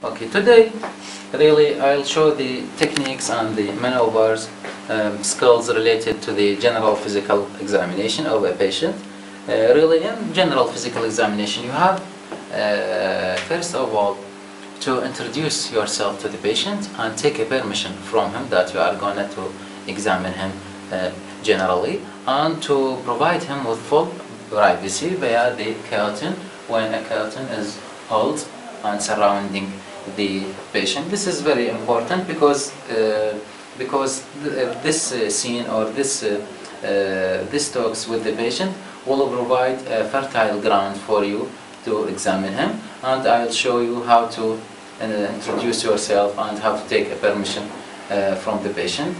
Okay, today really I'll show the techniques and the maneuvers, skills related to the general physical examination of a patient. Really in general physical examination you have first of all to introduce yourself to the patient and take a permission from him that you are going to examine him generally, and to provide him with full privacy via the curtain when a curtain is held and surrounding the patient. This is very important because this scene or this talks with the patient will provide a fertile ground for you to examine him, and I'll show you how to introduce yourself and how to take a permission from the patient.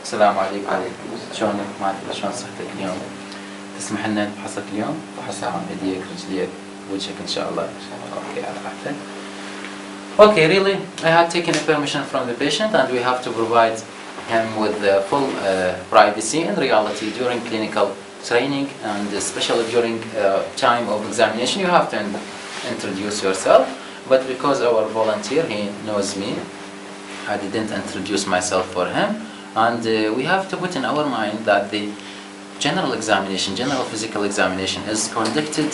السلام عليكم. شلونك؟ شلون صحتك اليوم؟ تسمح لنا نفحصك اليوم؟ فحص ايديك رجليك وجهك ان شاء الله. اوكي على راحتك. Okay, really, I have taken a permission from the patient, and we have to provide him with full privacy in reality during clinical training, and especially during time of examination. You have to introduce yourself, but because our volunteer, he knows me, I didn't introduce myself for him. And we have to put in our mind that the general examination, general physical examination, is conducted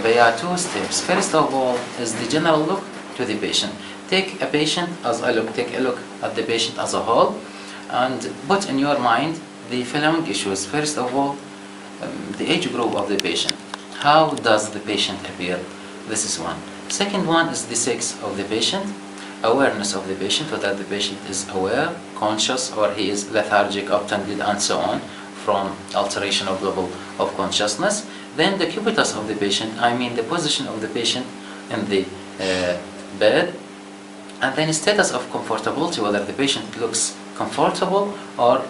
via two steps. First of all is the general look to the patient. Take a look at the patient as a whole, and put in your mind the following issues. First of all, the age group of the patient. How does the patient appear? This is one. Second one is the sex of the patient. Awareness of the patient, whether the patient is aware, conscious, or he is lethargic, obtunded, and so on, from alteration of level of consciousness. Then the cubitus of the patient, I mean the position of the patient in the bed, and then status of comfortability, whether the patient looks comfortable or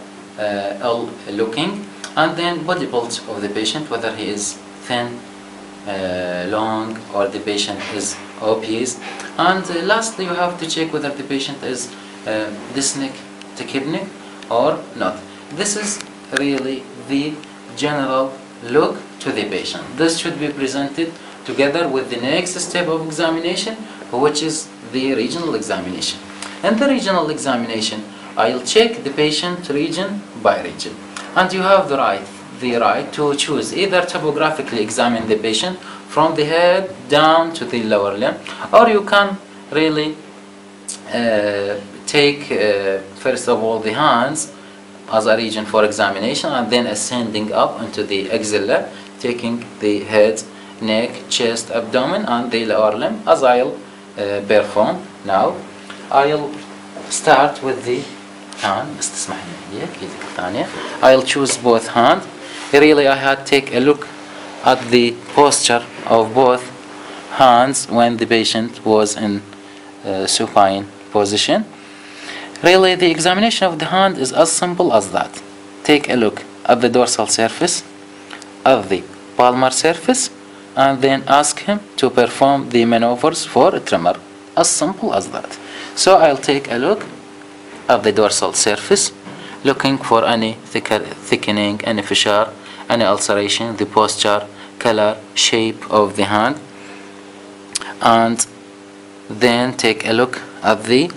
ill looking, and then body build of the patient, whether he is thin, long, or the patient is obese. And lastly, you have to check whether the patient is dyspneic, tachypneic or not. This is really the general look to the patient. This should be presented together with the next step of examination, which is the regional examination. In the regional examination, I'll check the patient region by region, and you have the right to choose either topographically examine the patient from the head down to the lower limb, or you can really take first of all the hands as a region for examination, and then ascending up into the axilla, taking the head, neck, chest, abdomen, and the lower limb, as I'll perform now. I'll start with the hand. I'll choose both hands. Really, I had to take a look at the posture of both hands when the patient was in supine position. Really, the examination of the hand is as simple as that. Take a look at the dorsal surface, at the palmar surface, and then ask him to perform the maneuvers for a tremor. As simple as that. So I'll take a look at the dorsal surface, looking for any thickening, any fissure, any ulceration, the posture, color, shape of the hand, and then take a look at the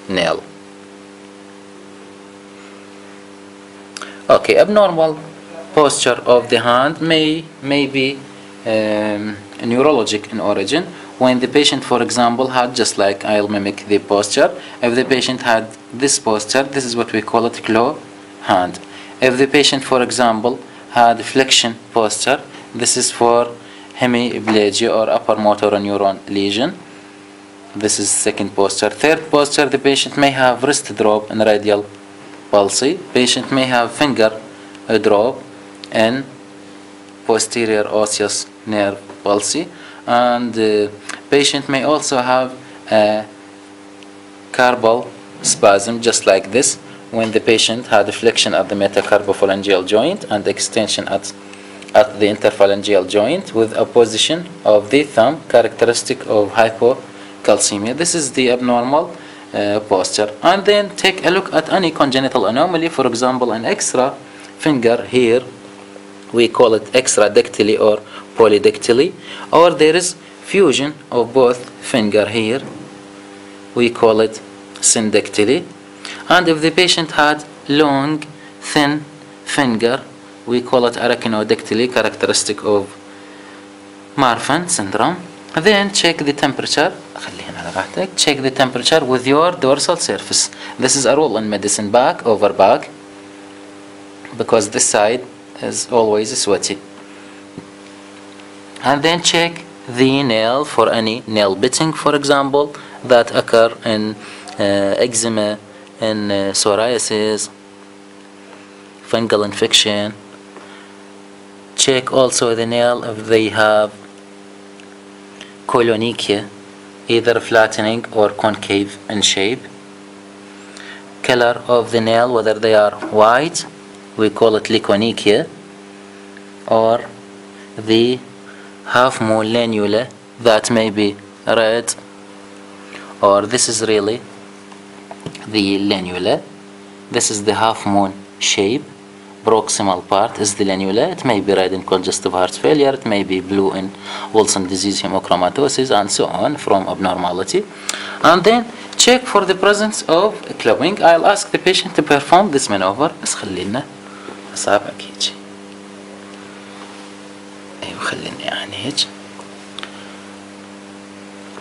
nail. Okay, abnormal posture of the hand may be neurologic in origin. When the patient, for example, had, just like I'll mimic the posture, if the patient had this posture, this is what we call it claw hand. If the patient, for example, had flexion posture, this is for hemiplegia or upper motor neuron lesion. This is second posture. Third posture, the patient may have wrist drop and radial palsy. Patient may have finger drop and posterior osseous nerve palsy, and patient may also have a carpal spasm, just like this, when the patient had a flexion at the metacarpophalangeal joint and extension at the interphalangeal joint with opposition of the thumb, characteristic of hypocalcemia. This is the abnormal posture. And then take a look at any congenital anomaly, for example, an extra finger here, we call it extradactyly or polydactyly, or there is fusion of both finger here we call it syndactyly. And if the patient had long, thin finger, we call it arachnodactyly, characteristic of Marfan syndrome. Then check the temperature. Check the temperature with your dorsal surface. This is a rule in medicine, back over back, because this side is always sweaty. And then check the nail for any nail biting, for example, that occur in eczema, in psoriasis, fungal infection. Check also the nail if they have colonychia, either flattening or concave in shape. Color of the nail, whether they are white, we call it leuconychia, or the half moon lanula that may be red, or this is really the lanula. This is the half moon shape. Proximal part is the lanula. It may be red in congestive heart failure, it may be blue in Wilson disease, hemochromatosis, and so on from abnormality. And then check for the presence of clubbing. I'll ask the patient to perform this maneuver. بس خلينا أصابعك هيك. أيوة خليني يعني هيك.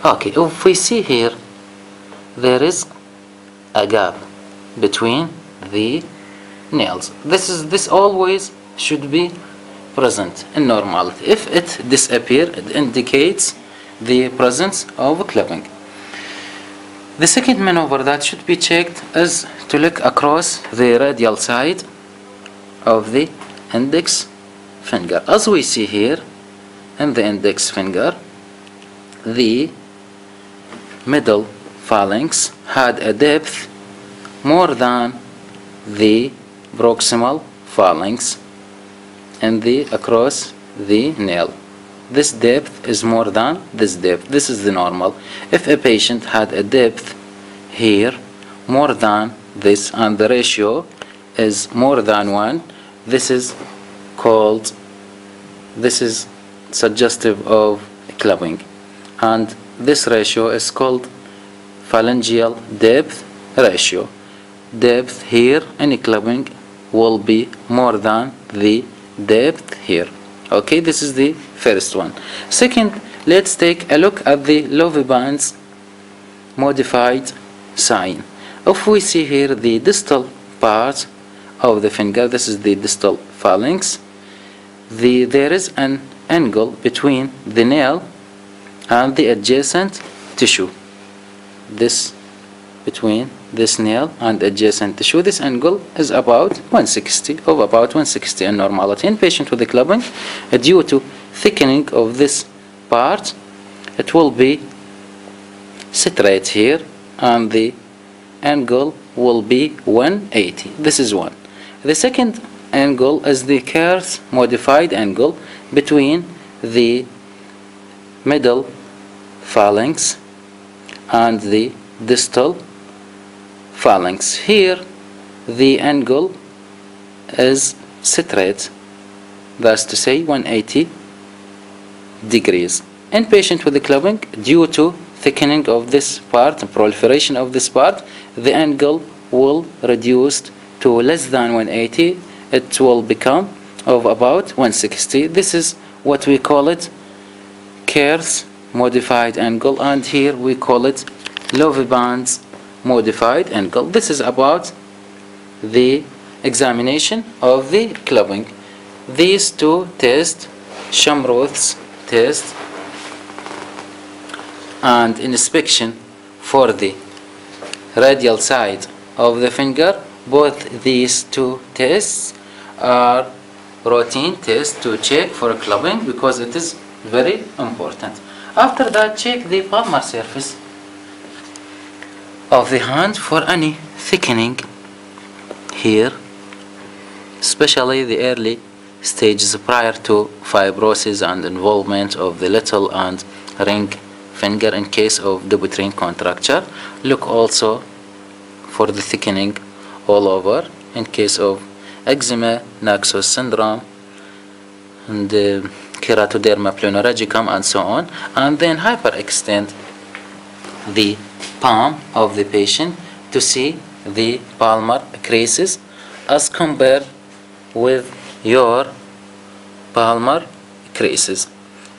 Okay, if we see here, there is a gap between the nails. This always should be present in normality. If it disappears, it indicates the presence of clubbing. The second maneuver that should be checked is to look across the radial side of the index finger. As we see here in the index finger, the middle phalanx had a depth more than the proximal phalanx and across the nail. This depth is more than this depth. This is the normal. If a patient had a depth here more than this and the ratio is more than 1, this is suggestive of clubbing, and this ratio is called phalangeal depth ratio. Depth here, any clubbing will be more than the depth here. Okay, this is the first one. Second, let's take a look at the Loviband's modified sign. If we see here the distal part of the finger, this is the distal phalanx, there is an angle between the nail and the adjacent tissue. This between this nail and adjacent tissue, this angle is about 160 in normality. In patient with the clubbing, due to thickening of this part, it will be straight here and the angle will be 180. This is one. The second angle is the Kerr's modified angle between the middle phalanx and the distal phalanx. Here the angle is straight, that's to say 180 degrees. In patient with the clubbing, due to thickening of this part, proliferation of this part, the angle will reduce to less than 180. It will become of about 160. This is what we call it Kerr's modified angle, and here we call it Loviband's modified angle. This is about the examination of the clubbing. These two tests, Shamroth's test and inspection for the radial side of the finger, both these two tests are routine tests to check for clubbing because it is very important. After that, check the palmar surface of the hand for any thickening here, especially the early stages prior to fibrosis and involvement of the little and ring finger in case of Dupuytren contracture. Look also for the thickening all over in case of eczema, Naxos syndrome, and keratoderma pleonoragicum, and so on. And then hyperextend the palm of the patient to see the palmar creases as compared with your palmar creases,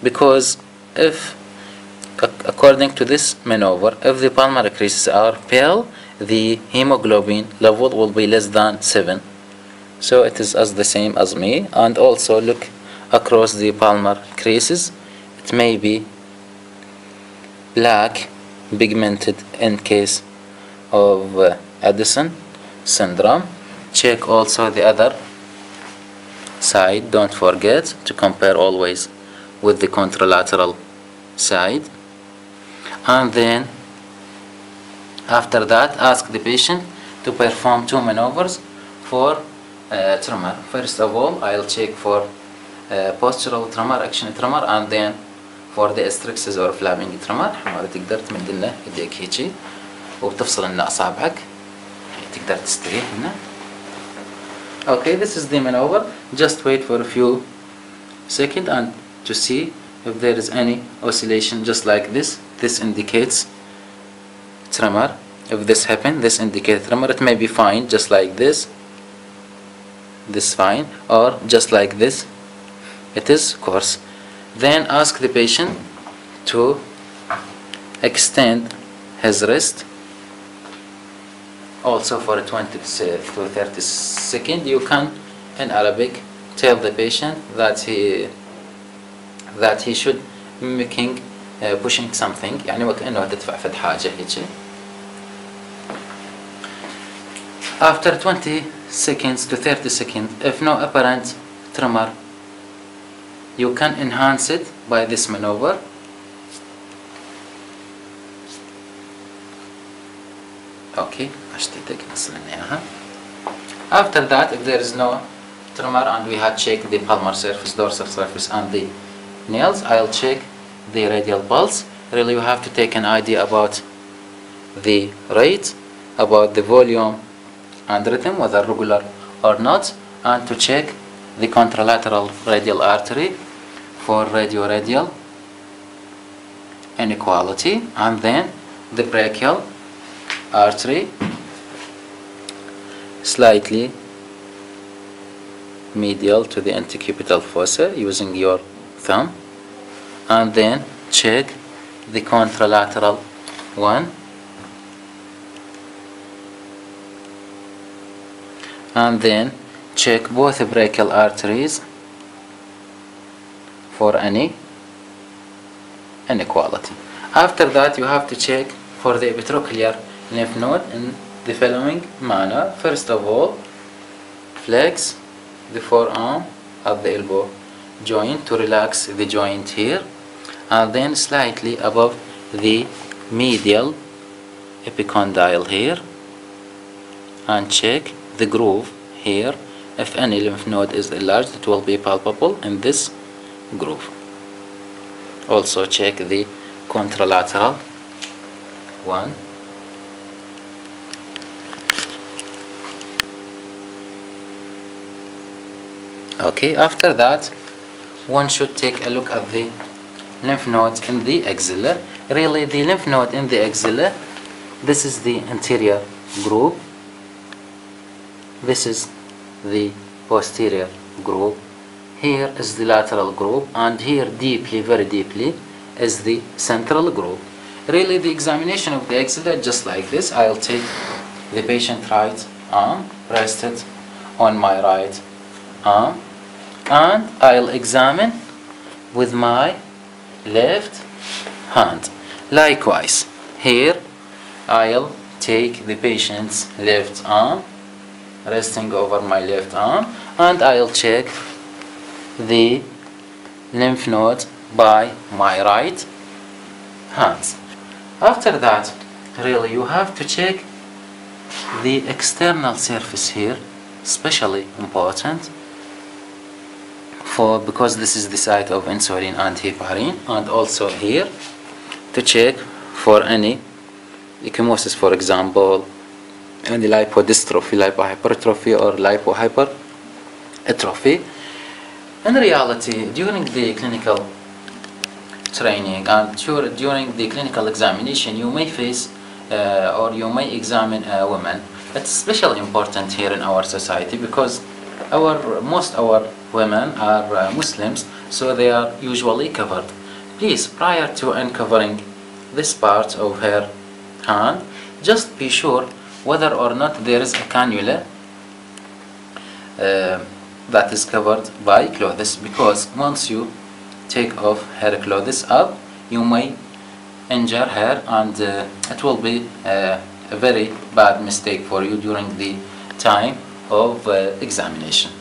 because if according to this maneuver, if the palmar creases are pale, the hemoglobin level will be less than 7. So it is as the same as me. And also look across the palmar creases, it may be black pigmented in case of Addison syndrome. Check also the other side. Don't forget to compare always with the contralateral side. And then after that, ask the patient to perform 2 maneuvers for tremor. First of all, I'll check for postural tremor, action tremor, and then for the asterixis or flapping tremor. حمارة تقدر تمد لنا ايديك هيجي وبتفصل لنا اصابعك تقدر تستريح هنا. Okay, this is the maneuver. Just wait for a few seconds and to see if there is any oscillation just like this. This indicates tremor. If this happens, this indicates tremor. It may be fine just like this. This fine, or just like this. It is coarse. Then ask the patient to extend his wrist also for 20 to 30 seconds. You can in Arabic tell the patient that he should mimicking pushing something, يعني وكأنه تدفع فد حاجة هيك. After 20 seconds to 30 seconds, if no apparent tremor, you can enhance it by this maneuver. Okay, after that, if there is no tremor and we had checked the palmar surface, dorsal surface and the nails, I'll check the radial pulse. Really, you have to take an idea about the rate, about the volume and rhythm, whether regular or not, and to check the contralateral radial artery for radio-radial inequality, and then the brachial artery slightly medial to the antecubital fossa using your thumb, and then check the contralateral one, and then check both brachial arteries for any inequality. After that, you have to check for the epitrochlear lymph node in the following manner. First of all, flex the forearm at the elbow joint to relax the joint here, and then slightly above the medial epicondyle here, and check the groove here. If any lymph node is enlarged, it will be palpable in this groove. Also check the contralateral one. Okay, after that, one should take a look at the lymph nodes in the axilla. Really, the lymph node in the axilla, this is the anterior groove, this is the posterior groove, here is the lateral groove, and here deeply, very deeply, is the central groove. Really, the examination of the axilla just like this. I'll take the patient right arm, rest it on my right arm, and I'll examine with my left hand. Likewise, here I'll take the patient's left arm, resting over my left arm, and I'll check the lymph node by my right hand. After that, really, you have to check the external surface here, especially important because this is the site of insulin and heparin, and also here to check for any ecchymosis, for example, any lipodystrophy, lipohypertrophy, or lipohyperatrophy. In reality, during the clinical training, and during the clinical examination you may face or you may examine a woman. It's especially important here in our society because most our women are Muslims, so they are usually covered. Please, prior to uncovering this part of her hand, just be sure whether or not there is a cannula that is covered by clothes, because once you take off her clothes up, you may injure her, and it will be a very bad mistake for you during the time of examination.